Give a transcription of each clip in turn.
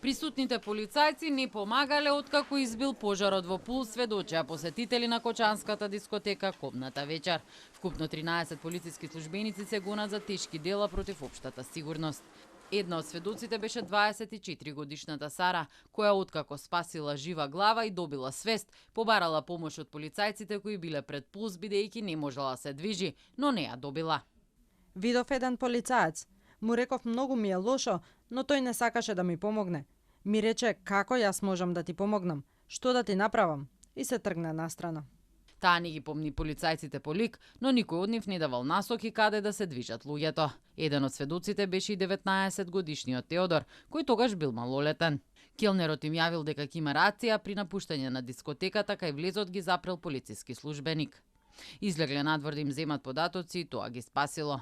Присутните полицајци не помагале откако избил пожарот во Пулс, сведочеа посетители на кочанската дискотека Кобната вечер. Вкупно 13 полициски службеници се гонат за тешки дела против општата сигурност. Една од сведоците беше 24-годишната Сара, која откако спасила жива глава и добила свест, побарала помош од полицајците кои биле пред Пулс бидејќи не можела се движи, но не ја добила. Видов еден полицаец. Му реков многу ми е лошо, но тој не сакаше да ми помогне. Ми рече како јас можам да ти помогнам, што да ти направам, и се тргна настрана. Таа не ги помни полицајците по лик, но никој од нив не давал насоки каде да се движат луѓето. Еден од сведоците беше и 19-годишниот Теодор, кој тогаш бил малолетен. Келнерот им јавил дека ќе има рација при напуштање на дискотеката, кај влезот ги запрел полициски службеник. Излегле надвор да им земат податоци и тоа ги спасило.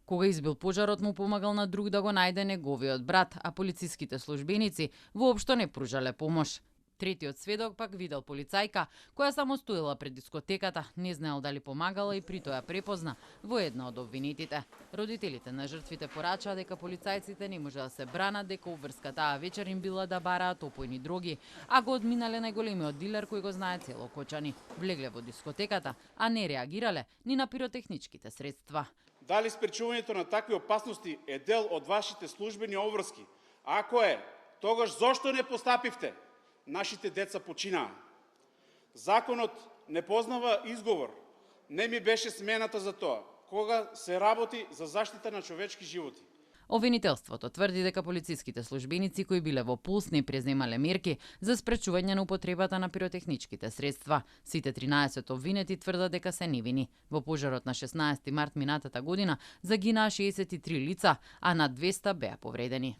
Кога избил пожарот, му помагал на друг да го најде неговиот брат, а полициските службеници воопшто не пружале помош. Третиот сведок пак видел полицајка која само стоила пред дискотеката, не знаел дали помагала и при тоа препозна во една од обвинетите. Родителите на жртвите порачаа дека полицајците не може да се бранат, дека уврска таа вечер им била да бараат опојни дроги, а го одминале најголемиот дилер кој го знае цело Кочани. Влегле во дискотеката, а не реагирале ни на пиротехничките средства. Дали спречувањето на такви опасности е дел од вашите службени обврски? Ако е, тогаш зошто не постапивте? Нашите деца починаа. Законот не познава изговор. Не ми беше смената за тоа, кога се работи за заштита на човечки животи. Обвинителството тврди дека полициските службеници кои биле во Пулс не преземале мерки за спречување на употребата на пиротехничките средства. Сите 13 обвинети тврдат дека се невини. Во пожарот на 16 март минатата година загинаа 63 лица, а над 200 беа повредени.